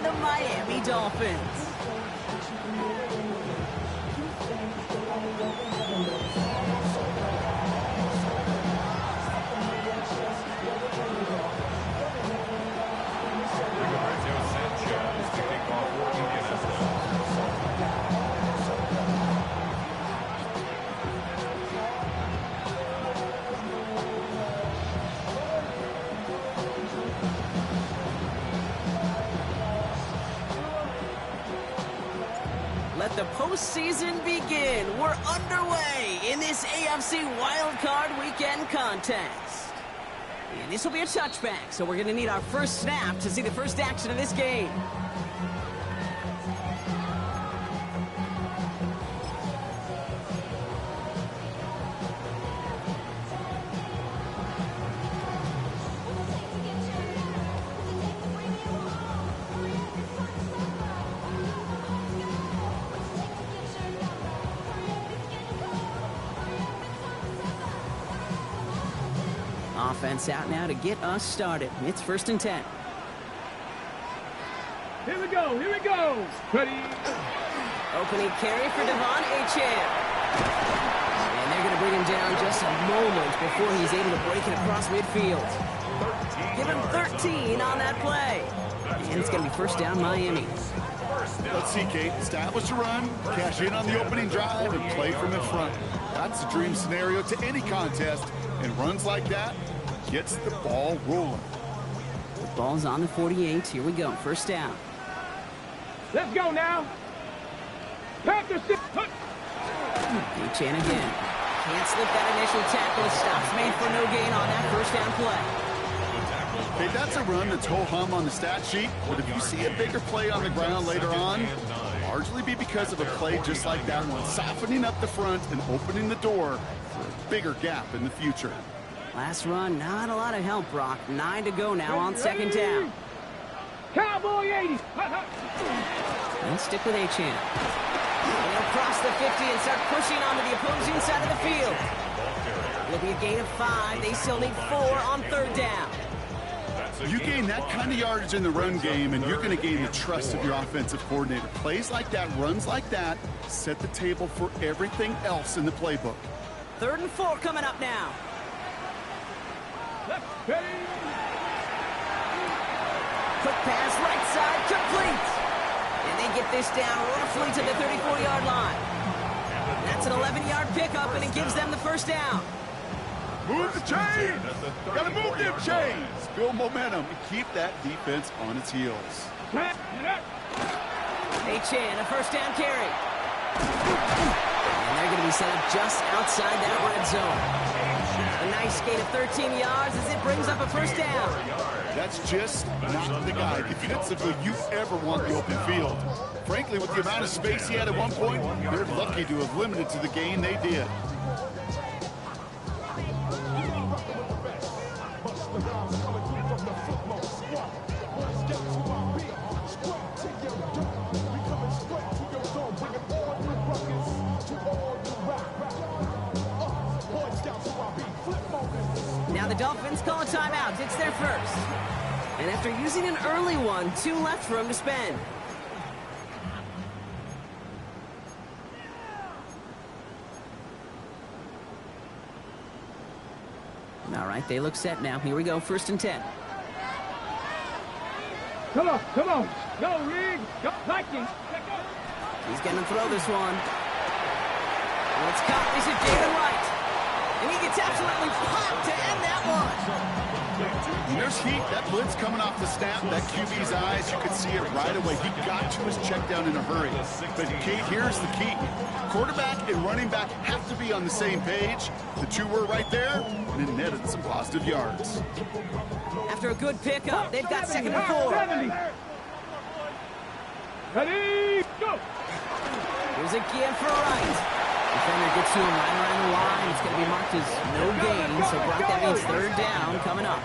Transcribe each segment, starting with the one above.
and the Miami Dolphins. Let the postseason begin. We're underway in this AFC Wildcard Weekend contest. And this will be a touchback, so we're going to need our first snap to see the first action of this game. Offense out now to get us started. It's 1st and 10. Here we go, here we go. Ready. Opening carry for Devon Achane. And they're going to bring him down just a moment before he's able to break it across midfield. Give him 13 on that play. And it's going to be 1st down Miami. Let's see, Kate. Establish a run, cash in on the opening drive, and play from in front. That's a dream scenario to any contest. And runs like that gets the ball rolling. The ball's on the 48. Here we go. 1st down. Let's go now. Panthers. Achane again. Can't slip that initial tackle. Stops made for no gain on that 1st down play. Hey, that's a run that's ho-hum on the stat sheet, but if you see a bigger play on the ground later on, largely be because of a play just like that one, softening up the front and opening the door for a bigger gap in the future. Last run, not a lot of help, Brock. 9 to go now on 2nd down. Cowboy 80. And stick with Achane. And they'll cross the 50 and start pushing onto the opposing side of the field. It'll be a gain of 5. They still need 4 on 3rd down. You gain that kind of yardage in the run game, and you're going to gain the trust of your offensive coordinator. Plays like that, runs like that, set the table for everything else in the playbook. 3rd and 4 coming up now. Quick pass, right side, complete. And they get this down roughly to the 34-yard line. That's an 11-yard pickup, and it gives them the 1st down. Move the chains! Gotta move them chains! Build momentum and keep that defense on its heels. Achane, a 1st down carry. And they're going to be set up just outside that red zone. A nice gain of 13 yards as it brings up a 1st down. That's just not the guy defensively you ever want the open field. Frankly, with the amount of space he had at one point, they're lucky to have limited to the gain they did. Now the Dolphins call a timeout. It's their first. And after using an early one, 2 left for them to spend. All right, they look set now. Here we go, 1st and 10. Come on, come on. Go, Rig. Go, Vikings. He's going to throw this one. And it's caught. This is Jalen Wright. And he gets absolutely popped to end that one. And there's heat. That blitz coming off the snap. That QB's eyes, you could see it right away. He got to his check down in a hurry. But Kate, here's the key. Quarterback and running back have to be on the same page. The two were right there, and it netted some positive yards. After a good pickup, they've got 2nd and 4. Ready, go! Here's a give for Wright. Defender gets to him right around the line. It's going to be marked as no gain. So, Brock, that means 3rd down coming up.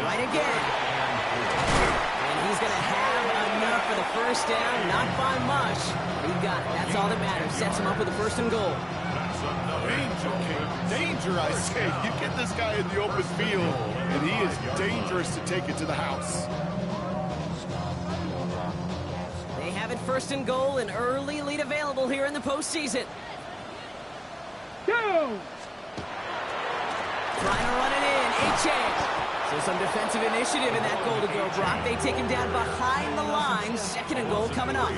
Right again. And he's going to have enough for the 1st down. Not by much. He got it. That's all that matters. Sets him up with a 1st and goal. Danger, Kate. Danger, I say. You get this guy in the open field, and he is dangerous to take it to the house. They have it first and goal, an early lead available here in the postseason. Go! Trying to run it in, A-Chain. So some defensive initiative in that goal to go, Brock. They take him down behind the line. Second and goal coming up.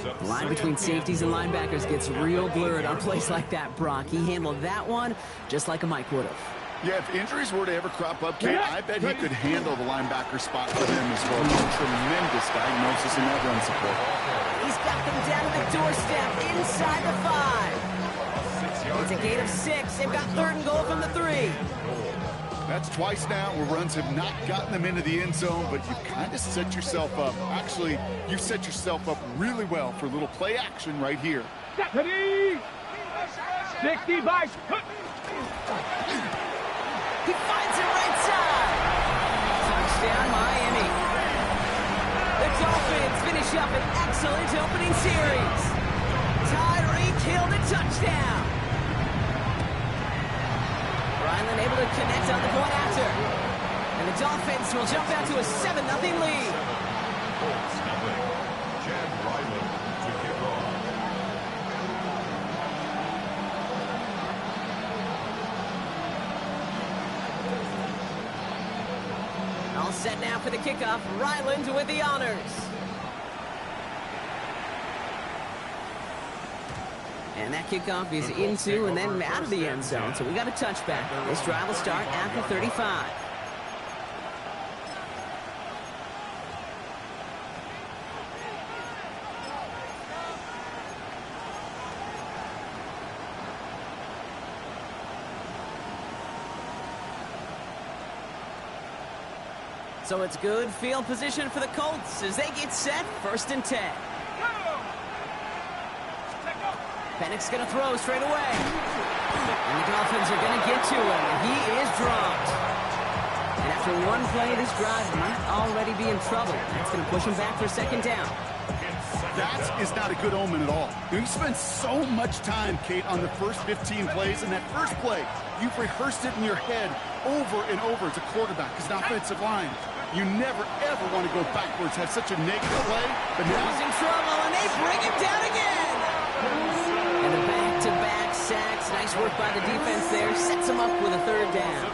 The line between safeties and linebackers gets real blurred on plays like that, Brock. He handled that one just like a Mike would have. Yeah, if injuries were to ever crop up, Kate, I bet he could handle the linebacker spot for them as well. Tremendous diagnosis in that run support. He's got them down to the doorstep inside the 5. It's a gain of 6. They've got third and goal from the 3. That's twice now where runs have not gotten them into the end zone, but you kind of set yourself up. Actually, you set yourself up really well for a little play action right here. Ready? 65. He finds it right side. Touchdown, Miami. The Dolphins finish up an excellent opening series. Tyreek Hill to touchdown. Ryland able to connect on the point after. And the Dolphins will jump out to a 7-0 lead. All set now for the kickoff. Ryland with the honors. And that kickoff is into and then out of the end zone. So we got a touchback. This drive will start at the 35. So it's good field position for the Colts as they get set, 1st and 10. Penix going to throw straight away. And the Dolphins are going to get to him. He is dropped. And after one play, this drive might already be in trouble. That's going to push him back for 2nd down. That is not a good omen at all. You spend so much time, Kate, on the first 15 plays, and that first play, you've rehearsed it in your head over and over as a quarterback, as an offensive line. You never, ever want to go backwards, have such a negative play, but now he's in trouble, and they bring him down again. And the back-to-back sacks. Nice work by the defense there. Sets him up with a 3rd down.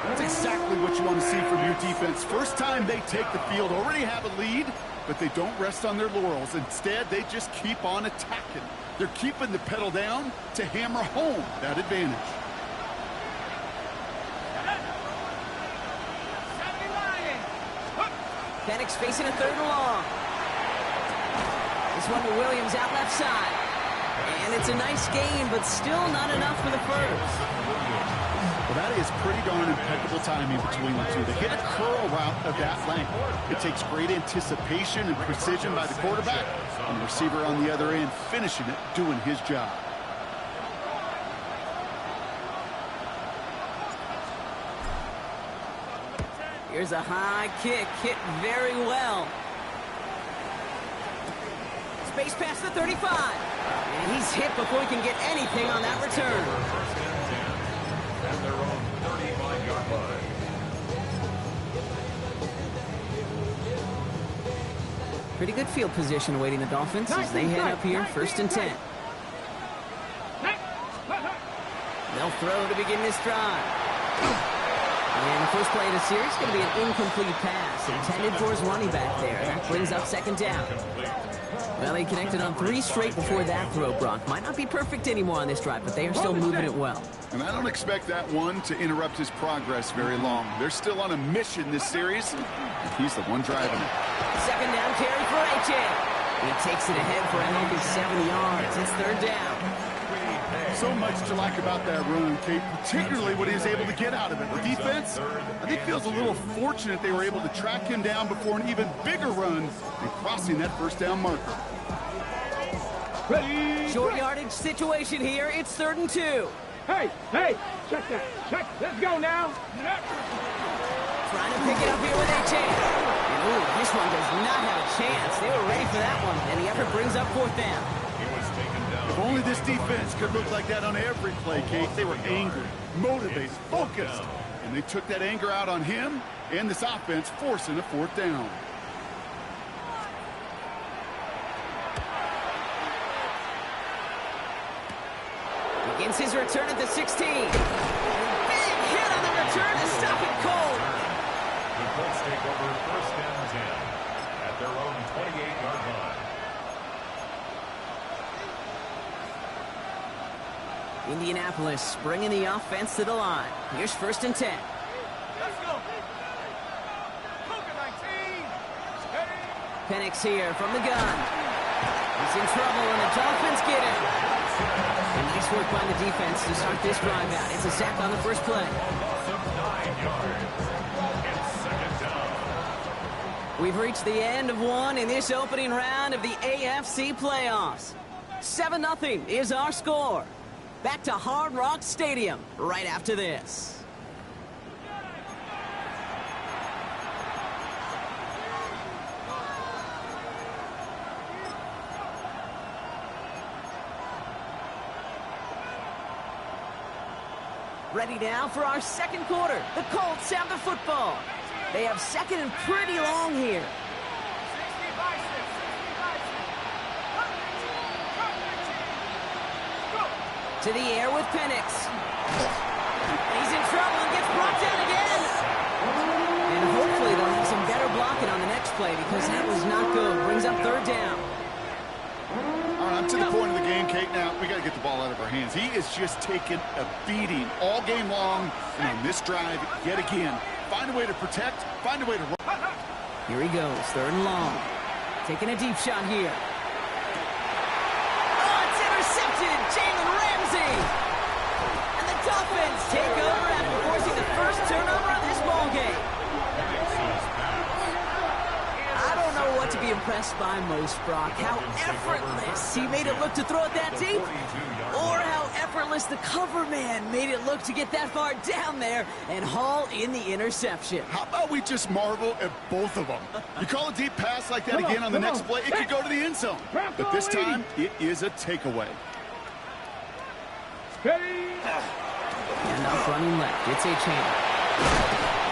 That's exactly what you want to see from your defense. First time they take the field, already have a lead, but they don't rest on their laurels. Instead, they just keep on attacking. They're keeping the pedal down to hammer home that advantage. Penix facing a 3rd and long. This one to Williams out left side. And it's a nice gain, but still not enough for the first. Well, that is pretty darn impeccable timing between the two. They hit a curl route of that length. It takes great anticipation and precision by the quarterback, and the receiver on the other end finishing it, doing his job. Here's a high kick, hit very well. Space past the 35. And he's hit before he can get anything on that return. And their own 35-yard line. Pretty good field position awaiting the Dolphins as they head up here, 1st and 10. They'll throw to begin this drive. And the first play of the series is going to be an incomplete pass intended for his running back there. That brings up 2nd down. Well, he connected on 3 straight before that throw, Brock. Might not be perfect anymore on this drive, but they are still moving it well. And I don't expect that one to interrupt his progress very long. They're still on a mission this series, and he's the one driving it. 2nd down carry for A-Chain. He takes it ahead for a healthy 7 yards. It's 3rd down. So much to like about that run, Kate, particularly what he was able to get out of it. The defense, I think, feels a little fortunate they were able to track him down before an even bigger run and crossing that 1st down marker. Ready? Short yardage situation here. It's 3rd and 2. Hey, check that. Check. Let's go now. Trying to pick it up here with A-Chain. Ooh, this one does not have a chance. They were ready for that one, and the effort brings up 4th down. If Only this defense could look like that on every play, Kate. They were angry, motivated, focused, and they took that anger out on him and this offense, forcing a 4th down. Begins his return at the 16. Big hit on the return to stop it cold. The Colts take over 1st and 10 at their own 28-yard line. Indianapolis bringing the offense to the line. Here's 1st and 10. Let's go. Coca 19. Steady. Penix here from the gun. He's in trouble, and the Dolphins get him. And nice work by the defense to start this drive out. It's a sack on the first play. Loss of 9 yards. It's 2nd down. We've reached the end of one in this opening round of the AFC playoffs. 7-0 is our score. Back to Hard Rock Stadium right after this. Ready now for our second quarter. The Colts have the football. They have second and pretty long here. 60 biceps. 60 biceps. Go. To the air with Penix. He's in trouble and gets brought down again. And hopefully they'll have some better blocking on the next play because that was not good. Brings up 3rd down. All right, I'm to the point of the game, Kate. Now, we got to get the ball out of our hands. He is just taking a beating all game long. And on this drive, yet again, find a way to protect, find a way to run. Here he goes, 3rd and long. Taking a deep shot here. Oh, it's intercepted. Jalen Ramsey. And the Dolphins take over after forcing the first turnover of this ballgame. I don't know what to be impressed by most, Brock. How effortless he made it look to throw it that deep. Or how effortless the cover man made it look to get that far down there and haul in the interception. How about we just marvel at both of them? You call a deep pass like that again on the next play, it could go to the end zone. But this time, it is a takeaway. Steady. And up running left, it's Achane.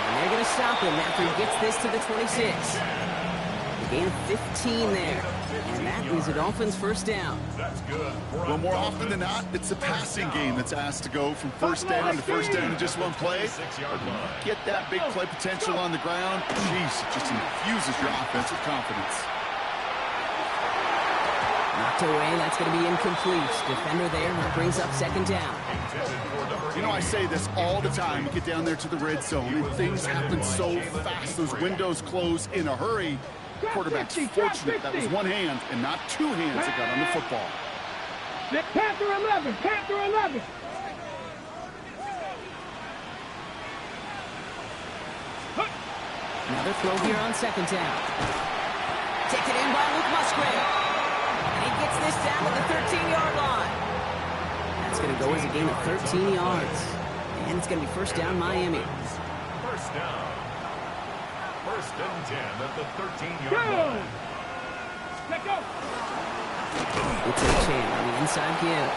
And they're going to stop him after he gets this to the 26. A gain of 15 there. And that is a Dolphins 1st down. That's good. Well, more often than not, it's the passing game that's asked to go from 1st down to 1st down in just one play. 6-yard line. Get that big play potential on the ground. Jeez, it just infuses your offense with confidence. Knocked away, that's going to be incomplete. Defender there, and that brings up 2nd down. You know, I say this all the time. You get down there to the red zone, and things happen so fast. Those windows close in a hurry. Quarterback's fortunate that was one hand and not two hands that got on the football. Panther 11. Panther 11. Another throw here on 2nd down. Taken in by Luke Musgrave. And he gets this down to the 13-yard line. That's going to go as a gain of 13 yards. And it's going to be 1st down Miami. 1st down. 1st and 10 at the 13-yard line. Let go. It's Achane on the inside give.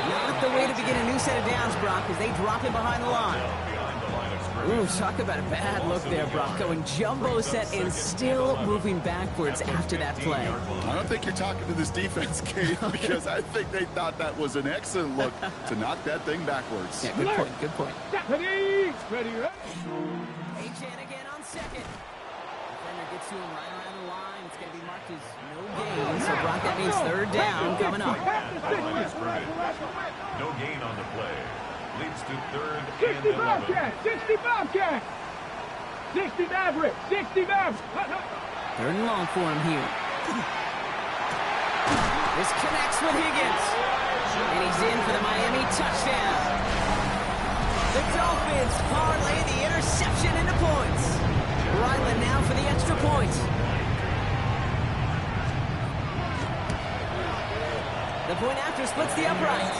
Not the way to begin a new set of downs, Brock, as they drop him behind the line. Behind the line of scrimmage. Ooh, talk about a bad look there, Brock. Going jumbo set and still moving backwards after that play. I don't think you're talking to this defense, Kate, because I think they thought that was an excellent look to knock that thing backwards. Yeah, good point, good point. Ready. Ready. Achane again on 2nd. Defender gets to him right around the line. It's going to be marked as no gain. So, Brock, that means 3rd down coming up. Line of scrimmage. No gain on the play. Leads to 3rd 60 and 11. Bobcat. 60 Bobcat. 60 Maverick. 60 Maverick. 3rd and long for him here. This connects with Higgins. And he's in for the Miami touchdown. The Dolphins parlay the interception into points. Ryland now for the extra point. The point after splits the upright.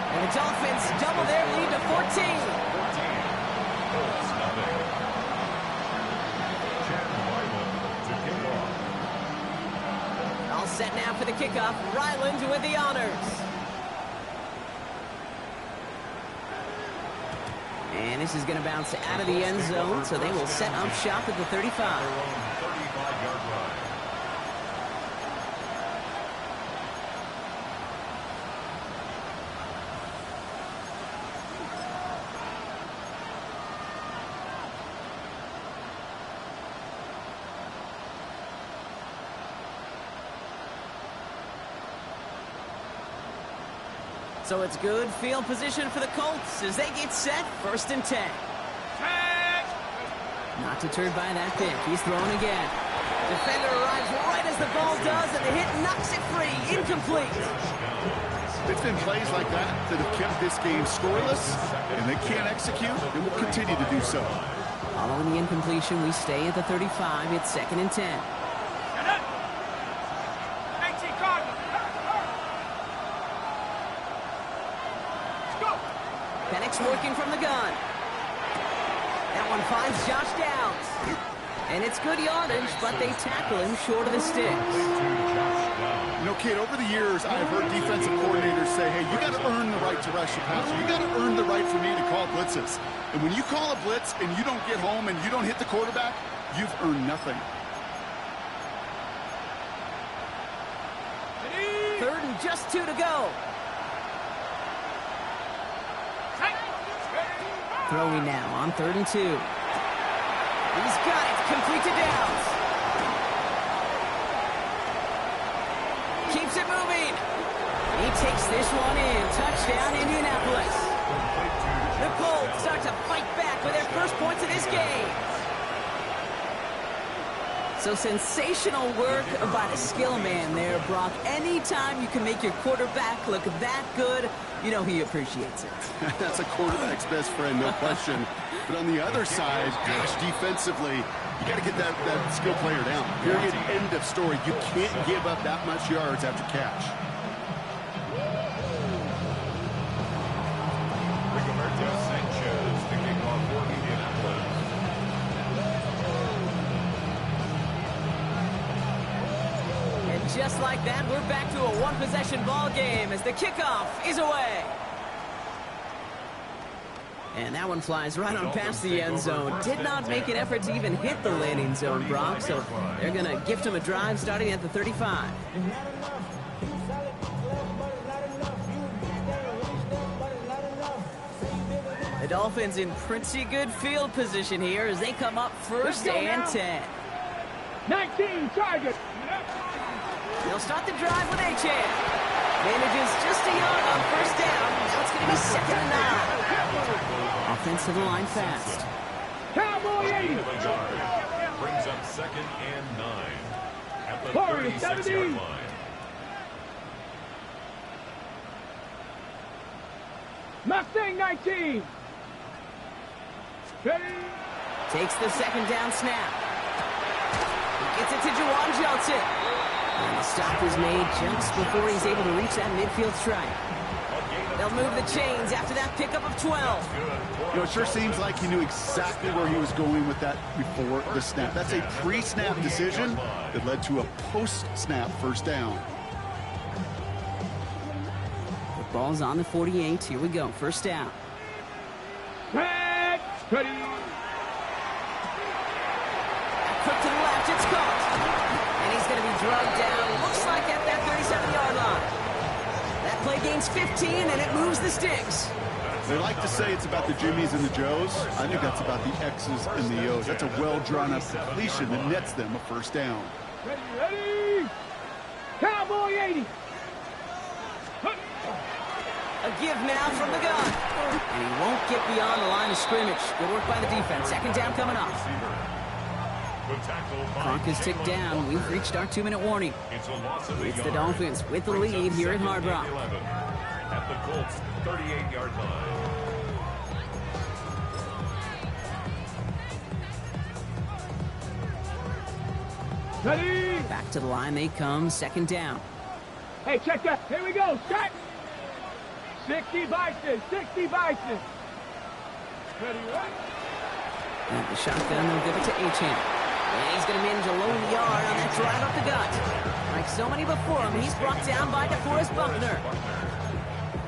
And the Dolphins double their lead to 14. 14. Colts nothing. Chad Ryland to kick off. All set now for the kickoff. Ryland with the honors. And this is going to bounce out of the end zone, so they will set up shop at the 35. Their own 35-yard line. So it's good field position for the Colts as they get set, 1st and 10. Not deterred by that pick. He's throwing again. Defender arrives right as the ball does, and the hit knocks it free. Incomplete. It's been plays like that that have kept this game scoreless, and they can't execute, and will continue to do so. Following the incompletion, we stay at the 35. It's 2nd and 10. Penix working from the gun. That one finds Josh Downs. And it's good yardage, but they tackle him short of the sticks. You know, kid, over the years, I've heard defensive coordinators say, hey, you got to earn the right to rush the passer. You got to earn the right for me to call blitzes. And when you call a blitz and you don't get home and you don't hit the quarterback, you've earned nothing. 3rd and just 2 to go. Throwing now on 3rd and 2. He's got it, complete to Downs. Keeps it moving. He takes this one in. Touchdown, Indianapolis. The Colts start to fight back with their first points of this game. So sensational work by the skill man there, Brock. Anytime you can make your quarterback look that good, you know he appreciates it. That's a quarterback's best friend, no question. But on the other side, gosh, defensively, you got to get that skill player down. Period, end of story. You can't give up that much yards after catch. Sanchez to kick off for Indianapolis. And just like that, we're back to a one-possession ball game as the kickoff is away. And that one flies right on past the end zone. Did not make an effort to even hit the landing zone, Brock, so they're going to gift him a drive starting at the 35. The Dolphins in pretty good field position here as they come up 1st and 10. 19, target. They'll start the drive with Achane. Manages just a yard on 1st down. Now it's going to be 2nd and 9. Offensive line fast. Cowboy 80. Brings up 2nd and 9 at the Warriors 36-yard 70. line. Mustang 19. Ready. Takes the 2nd down snap. He gets it to Juwan Johnson. And the stop is made just before he's able to reach that midfield strike. They'll move the chains after that pickup of 12. You know, it sure seems like he knew exactly where he was going with that before the snap. That's a pre-snap decision that led to a post-snap 1st down. The ball's on the 48. Here we go. 1st down. Red. Ready. Quick to the left. It's caught. And he's going to be drugged down. Looks like at that 37-yard line. That play gains 15, and it moves the sticks. They like to say it's about the Jimmies and the Joes. I think that's about the X's and the O's. That's a well-drawn-up completion that nets them a 1st down. Ready, ready. Cowboy 80. A give now from the gun. And he won't get beyond the line of scrimmage. Good work by the defense. 2nd down coming up. Clock is ticked down. We've reached our 2-minute warning. It's the Dolphins with the lead here at Hard Rock. At the Colts 38-yard line. Ready. Back to the line they come. 2nd down. Hey, check that. Here we go. Start. 60 Bison. 60 Bison. Ready, right? And the shotgun, they'll give it to Achane. And he's going to manage a lone yard on that drive up the gut. Like so many before him, he's brought down by DeForest Buckner.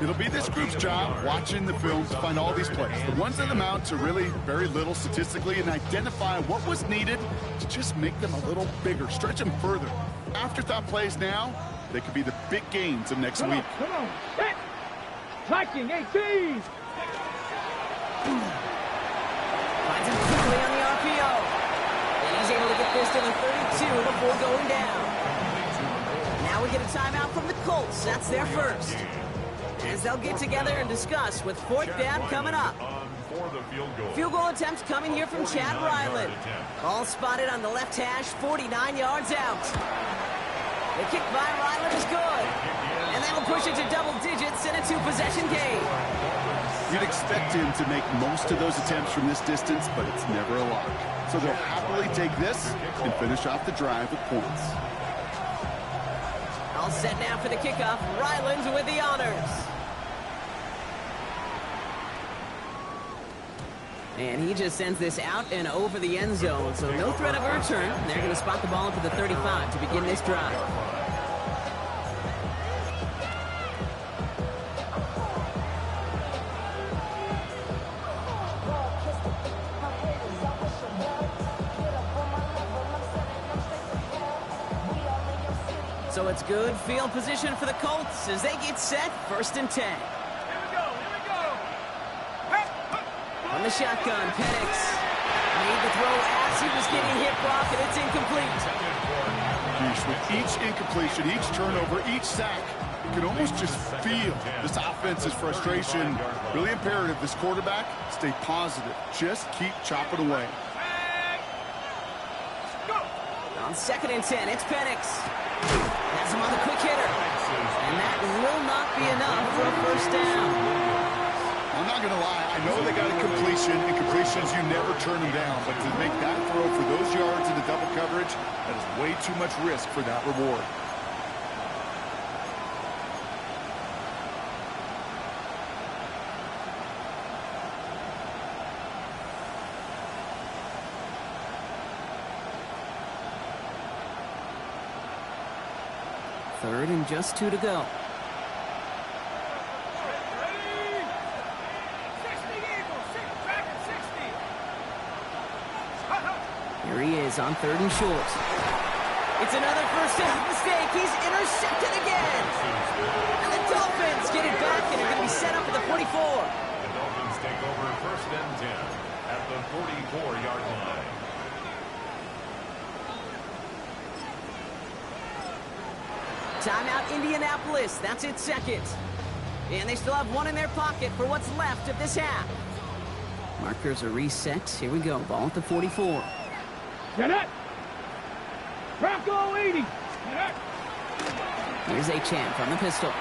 It'll be this group's job watching the film to find all these plays. The ones that amount to really very little statistically, and identify what was needed to just make them a little bigger, stretch them further. Afterthought plays now, they could be the big gains of next week. Come on, set. Tracking 18. Finds him quickly on the RPO. And he's able to get this to the 32 before going down. Now we get a timeout from the Colts. That's their first. As they'll get together and discuss with fourth down coming up. Field goal attempts coming here from Chad Ryland. All spotted on the left hash, 49 yards out. The kick by Ryland is good. And they will push it to double digits in a two-possession game. You'd expect him to make most of those attempts from this distance, but it's never a lock. So they'll happily take this and finish off the drive with points. All set now for the kickoff. Ryland with the honors. And he just sends this out and over the end zone, so no threat of a return. They're going to spot the ball to the 35 to begin this drive. So it's good field position for the Colts as they get set, 1st and 10. On the shotgun, Penix made the throw as he was getting hit block, and it's incomplete. With each incompletion, each turnover, each sack, you can almost just feel this offense's frustration. Really imperative, this quarterback, stay positive. Just keep chopping away. On 2nd and 10, it's Penix. Has him on the quick hitter. And that will not be enough for a first down. I'm not going to lie, I know they got a completion, and completions, you never turn them down. But to make that throw for those yards in the double coverage, that is way too much risk for that reward. Third and just 2 to go. Here he is on 3rd and short. It's another first down mistake. He's intercepted again. And the Dolphins get it back and are going to be set up at the 44. The Dolphins take over 1st and 10 at the 44-yard line. Timeout Indianapolis. That's its 2nd. And they still have one in their pocket for what's left of this half. Markers are reset. Here we go. Ball at the 44. Get it! Bronco 80! Here's A-Champ from the pistol. And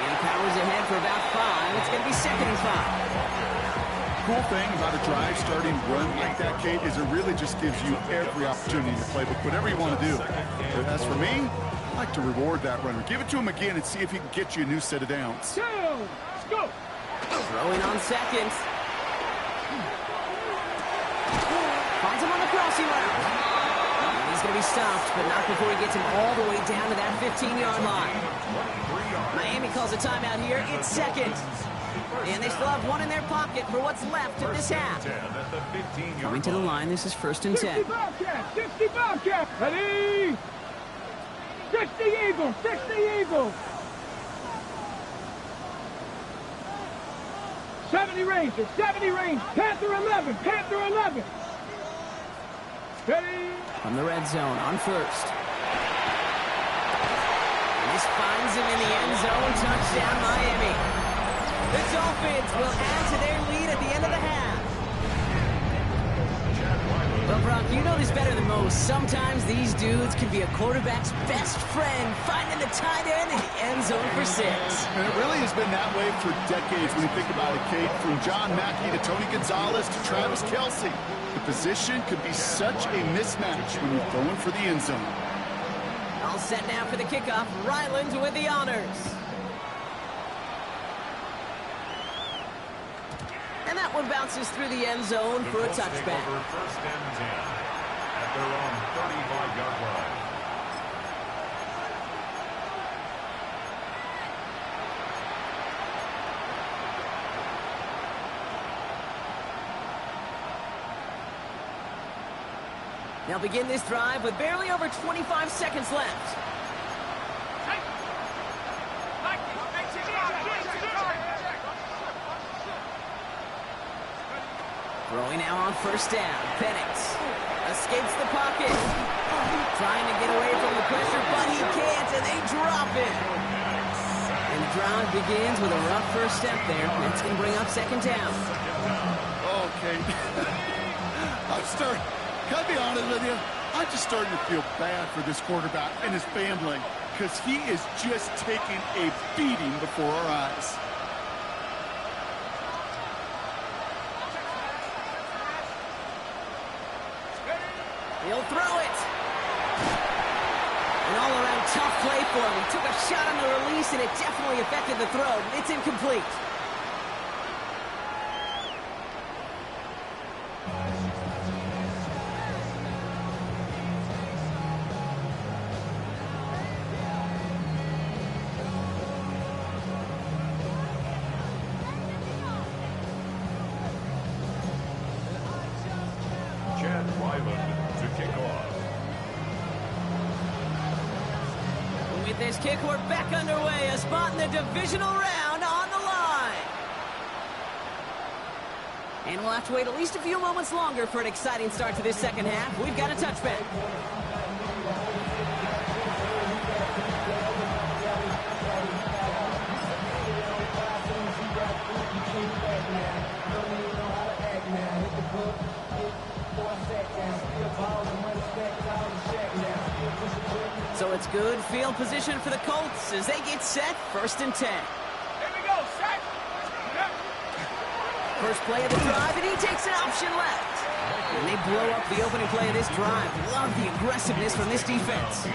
he powers ahead for about 5. It's going to be 2nd and 5. Cool thing about a drive starting run like that, Kate, is it really just gives you every opportunity in the playbook, whatever you want to do. But as for me, I like to reward that runner. Give it to him again and see if he can get you a new set of downs. Let's go! Throwing on 2nd. Finds him on the crossing route. And he's going to be stopped, but not before he gets him all the way down to that 15-yard line. Miami calls a timeout here. It's 2nd. And they still have one in their pocket for what's left of this half. Coming to the line, this is 1st and 10. 60 Bobcats! 60 Bobcats! Ready? 60 Eagles! 60 Eagles! 70 Rangers! 70 Rangers! Panther 11! Panther 11! Ready? From the red zone on 1st. And this finds him in the end zone. Touchdown, Miami. The Dolphins will add to their lead at the end of the half. Well, Brock, you know this better than most. Sometimes these dudes can be a quarterback's best friend, finding the tight end in the end zone for 6. And it really has been that way for decades when you think about it, Kate. From John Mackey to Tony Gonzalez to Travis Kelce. The position could be such a mismatch when you're going for the end zone. All set now for the kickoff. Ryland with the honors. And that one bounces through the end zone for a touchback. 1st and 10 at their own 35-yard line. They'll begin this drive with barely over 25 seconds left. Throwing now on first down. Penix escapes the pocket. Trying to get away from the pressure, but he can't, and they drop it. And the drive begins with a rough first step there. That's going to bring up second down. Okay. Can I be honest with you? I'm just starting to feel bad for this quarterback and his family because he is just taking a beating before our eyes. He'll throw it. An all-around tough play for him. He took a shot on the release, and it definitely affected the throw. It's incomplete. With this kick, we're back underway. A spot in the divisional round on the line. And we'll have to wait at least a few moments longer for an exciting start to this second half. We've got a touchback. So it's good field position for the Colts as they get set, 1st and 10. Here we go, set. First play of the drive, and he takes an option left. And they blow up the opening play of this drive. Love the aggressiveness from this defense.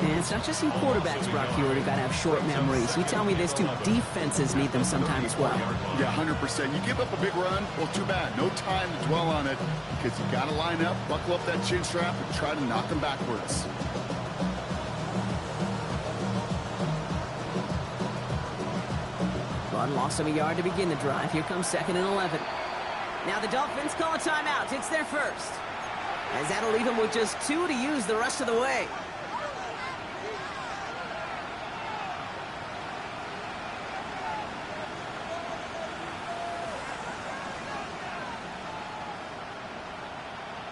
And it's not just some quarterbacks, Brock, here who've got to have short memories. You tell me this too, defenses need them sometimes as well. Yeah, 100%. You give up a big run, well, too bad. No time to dwell on it because you got to line up, buckle up that chin strap, and try to knock them backwards. Bud lost him a yard to begin the drive. Here comes 2nd and 11. Now the Dolphins call a timeout. It's their first. As that'll leave them with just 2 to use the rest of the way.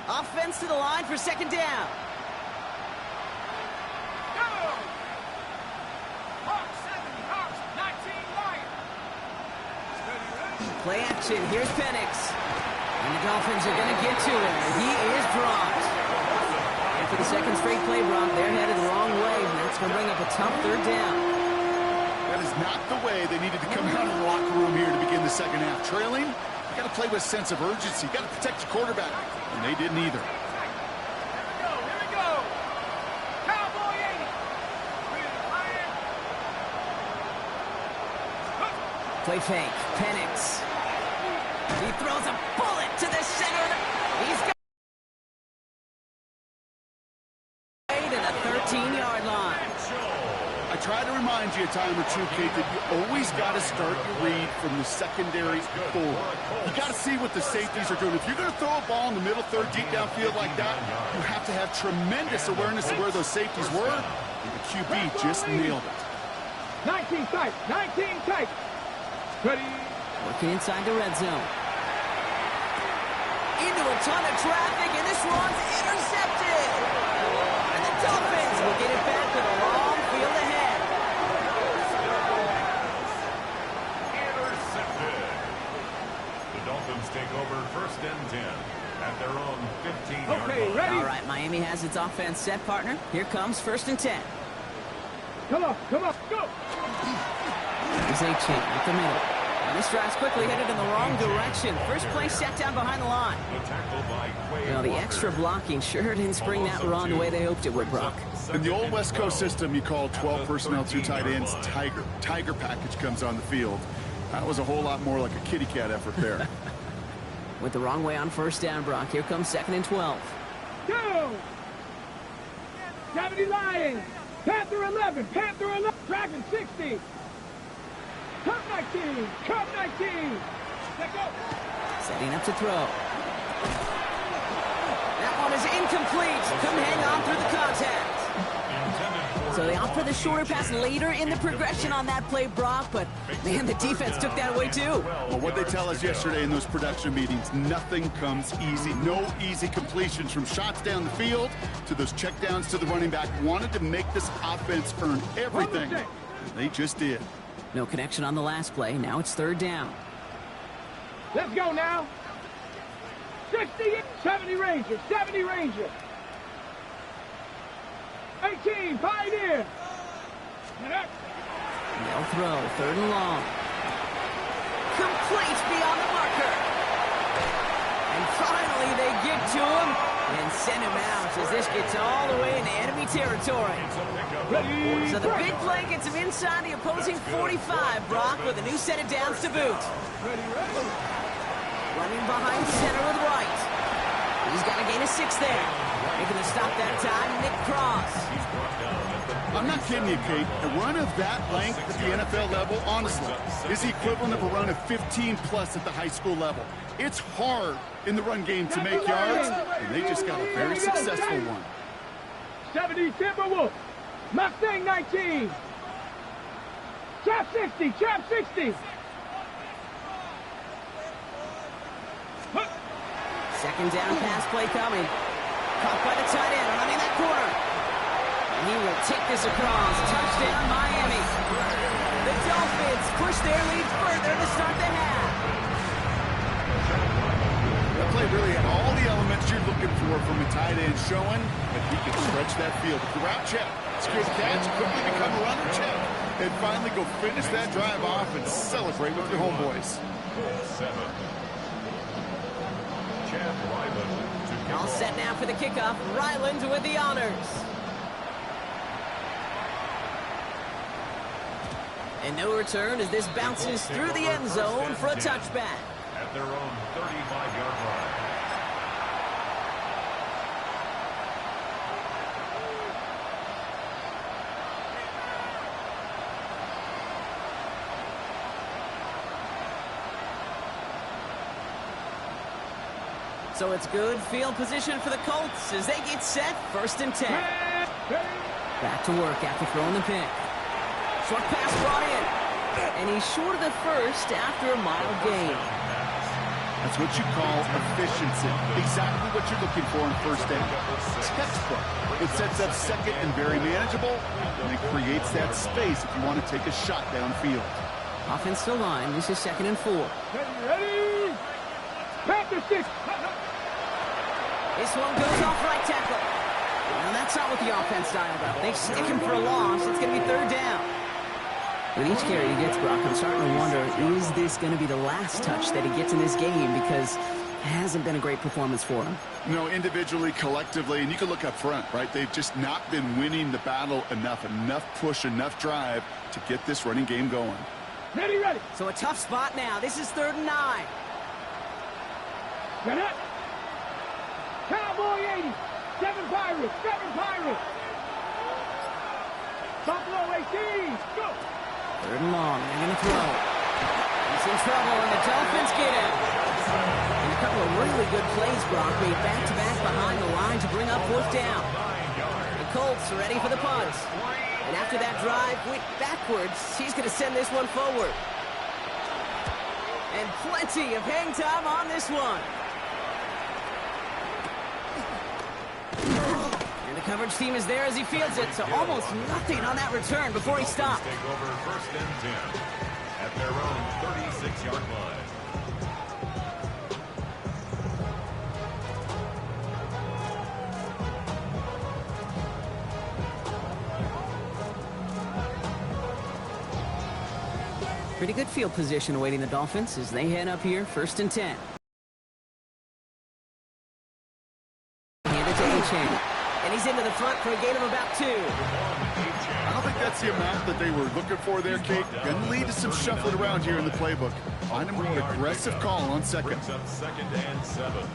Offense to the line for 2nd down. Play action. Here's Penix. And the Dolphins are going to get to him. He is dropped. And for the second straight play, Brock, they're headed the wrong way. And that's going to bring up a tough 3rd down. That is not the way they needed to come out of the locker room here to begin the second half. Trailing, you got to play with a sense of urgency. You got to protect your quarterback. And they didn't either. Here we go. Cowboy 80. Play fake. Penix. He throws a bullet to the center. He's got to the 13-yard line. I try to remind you a time or two, Kate, that you always got to start your read from the secondary forward. You got to see what the safeties are doing. If you're going to throw a ball in the middle third, deep downfield like that, you have to have tremendous awareness of where those safeties were. And the QB just nailed it. 19 tight. 19 tight. Ready. Working inside the red zone. Into a ton of traffic, and this one's intercepted. And the Dolphins will get it back with a long field ahead. Intercepted. The Dolphins take over 1st and 10 at their own 15-yard Okay, line. ready? All right, Miami has its offense set, partner. Here comes 1st and 10. Come on, go. Here's A-Chain at the middle. And this drive's quickly headed in the wrong direction. First play set down behind the line. Well, the extra blocking sure didn't spring that run the way they hoped it would, Brock. In the old West Coast system, you call 12 personnel, 2 tight ends, Tiger. Tiger package comes on the field. That was a whole lot more like a kitty cat effort there. Went the wrong way on 1st down, Brock. Here comes 2nd and 12. Go. 70 Lions. Panther 11. Dragon 60. Cup 19. Let go. Setting up to throw. That one is for the shorter pass later in the progression on that play, Brock, but, man, the defense took that away, too. Well, what they tell us yesterday in those production meetings, nothing comes easy. No easy completions from shots down the field to those checkdowns to the running back. Wanted to make this offense earn everything. They just did. No connection on the last play. Now it's third down. Let's go now. 60, 70 Ranger, 70 Ranger. 18, Pioneer. They'll throw, third and long. Complete beyond the marker. And finally they get to him and send him out as this gets all the way into enemy territory. So the big play gets him inside the opposing 45, Brock, with a new set of downs to boot. Running behind center with right. He's got a gain of 6 there. Making the stop that time, Nick Cross. I'm not kidding you, Kate. A run of that length at the NFL level, honestly, is the equivalent of a run of 15-plus at the high school level. It's hard in the run game to make yards, and they just got a very successful one. 70 Timberwolf. Mustang 19. Trap 60, trap 60. Second down pass play coming. Caught by the tight end, running that corner. And he will take this across. Touchdown, Miami. The Dolphins push their lead further to start the half. That play really had all the elements you're looking for from a tight end, showing that he can stretch that field. The route check, secure the catch, quickly become a runner check, and finally go finish that drive off and celebrate with your homeboys. All set now for the kickoff. Ryland with the honors. And no return as this bounces through the end zone for a touchback. At their own 35-yard line. So it's good field position for the Colts as they get set, 1st and 10. Back to work after throwing the pick. Short pass brought in. And he's short of the first after a mile gain. That's what you call efficiency. Exactly what you're looking for in first down. Textbook. It sets up second and very manageable, and it creates that space if you want to take a shot downfield. Offensive line, this is 2nd and 4. Ready? Panther 6. This one goes off right tackle. And that's not what the offense dialed up. They stick him for a loss. It's going to be 3rd down. With each carry he gets, Brock, I'm starting to wonder, is this going to be the last touch that he gets in this game? Because it hasn't been a great performance for him. No, individually, collectively, and you can look up front, right? They've just not been winning the battle enough push, enough drive to get this running game going. Ready, ready. So a tough spot now. This is 3rd and 9. Get it. Cowboy 80. 7 Pirates. 7 Pirates. Buffalo 18. Go. 3rd and long. They're going to throw. He's in trouble, and the Dolphins get him. And a couple of really good plays, Brock, made back-to-back behind the line to bring up 4th down. The Colts are ready for the punt. And after that drive went backwards, he's going to send this one forward. And plenty of hang time on this one. And the coverage team is there as he fields it, so almost nothing on that return before he stops. Take over 1st and 10 at their own 36-yard line. Pretty good field position awaiting the Dolphins as they head up here, 1st and 10. Hand it to A-Chain. And he's into the front for a gain of about 2. I don't think that's the amount that they were looking for there, Kate. Going to lead to some shuffling around here in the playbook. Find a more aggressive call on second. Brings up 2nd and 7.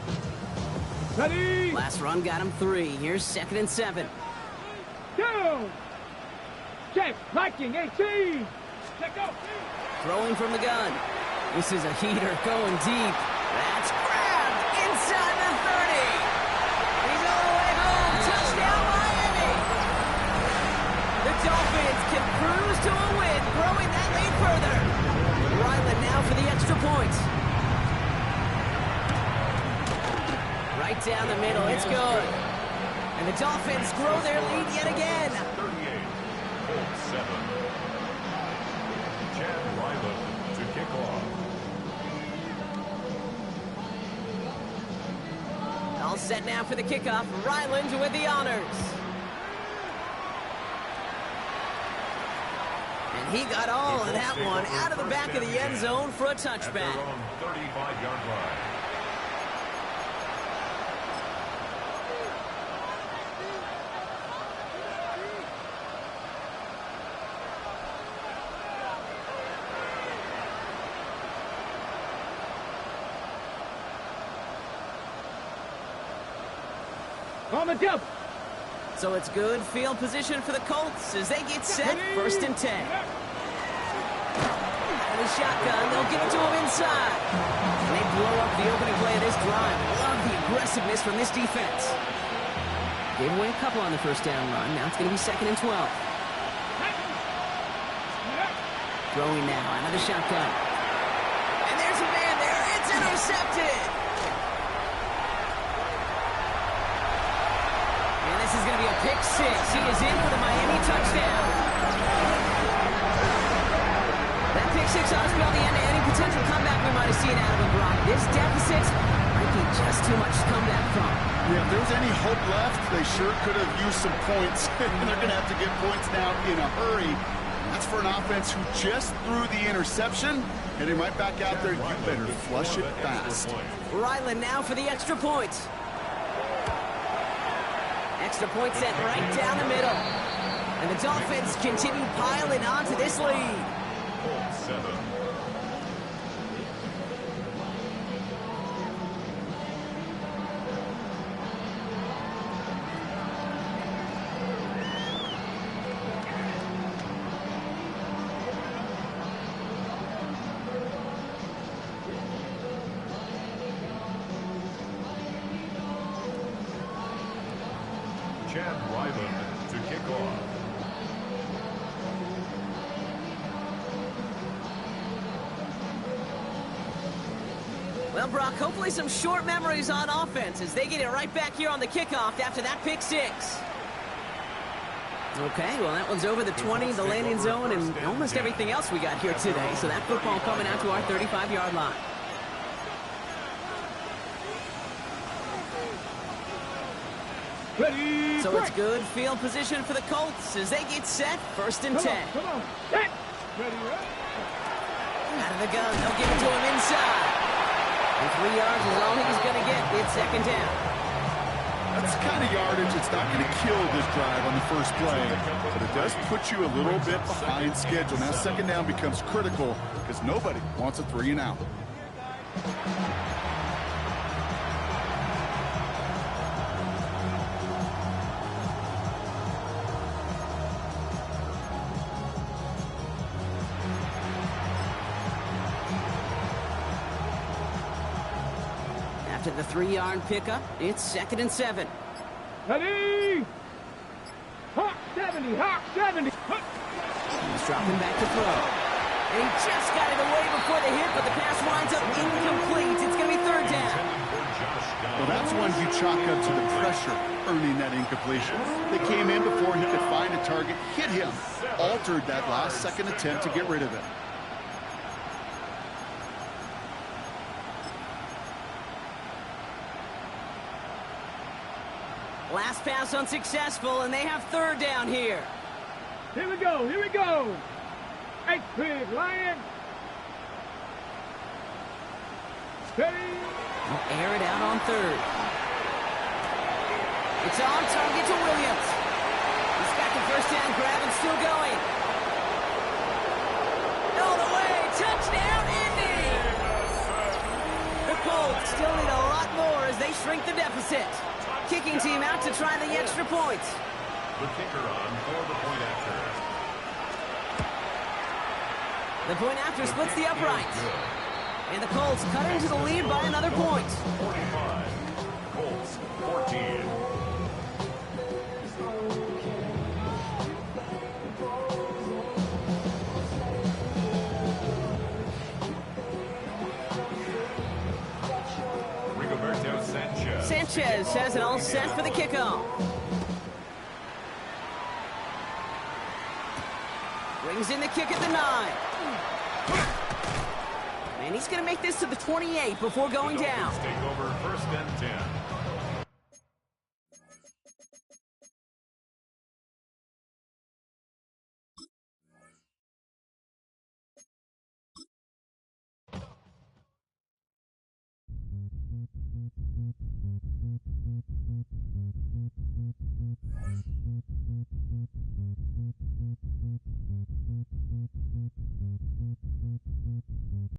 Ready. Last run got him 3. Here's 2nd and 7. Down. Check. Viking 18. Check out. Throwing from the gun. This is a heater going deep. That's grabbed inside the 30. He's all the way home. Touchdown, Miami. The Dolphins right down the middle. It's good. And the Dolphins grow their lead yet again. 38, Colts 7. Chad Ryland to kick off. All set now for the kickoff. Ryland with the honors. And he got all of that one out of the back of the end zone for a touchback. At their own 35-yard line. On the double. So it's good field position for the Colts as they get set. 1st and 10. Out of the shotgun, they'll give it to him inside. And they blow up the opening play of this drive. Love the aggressiveness from this defense. Gave away a couple on the first down run. Now it's going to be 2nd and 12. Throwing now out of the shotgun. And there's a man there. It's intercepted. This is going to be a pick 6. He is in for the Miami touchdown. That pick 6 ought to spell the end to any potential comeback we might have seen out of him, Brock. This deficit might be just too much to come back from. Yeah, if there was any hope left, they sure could have used some points. And they're going to have to get points now in a hurry. That's for an offense who just threw the interception. Heading right back out there, you better flush it fast. Ryland now for the extra point. Extra point set right down the middle. And the Dolphins continue piling onto this lead. Colts 7. Chad Ryland to kick off. Well, Brock, hopefully some short memories on offense as they get it right back here on the kickoff after that pick 6. Okay, well, that one's over the 20, the landing zone, and almost everything else we got here today. So that football coming out to our 35-yard line. Ready, So it's good field position for the Colts as they get set. 1st and 10. Come on. Set. Ready, right? Out of the gun, they'll give it to him inside. And 3 yards is all he's going to get. It's 2nd down. That's the kind of yardage it's not going to kill this drive on the first play, but it does put you a little bit behind schedule. Now 2nd down becomes critical because nobody wants a 3 and out. After the 3-yard pickup, it's 2nd and 7. Ready. Hawk 70. Hawk 70. He's dropping back to throw. And he just got it away before the hit, but the pass winds up incomplete. It's going to be 3rd down. Well, that's one you chalk up to the pressure earning that incompletion. They came in before he could find a target, hit him, altered that last-second attempt to get rid of it. Last pass unsuccessful, and they have 3rd down here. Here we go. Here we go. 8-pig Lion. Ready. They'll air it out on 3rd. It's on target to Williams. He's got the 1st down grab and still going. All the way. Touchdown, Indy. The Colts still need a lot more as they shrink the deficit. Kicking team out to try the extra point. The kicker on for the point after. The point after splits the uprights. And the Colts cut into the lead by another point. 45, Colts 14. Sanchez has it all set for the kickoff. Brings in the kick at the 9. And he's going to make this to the 28 before going down. Take over first and 10.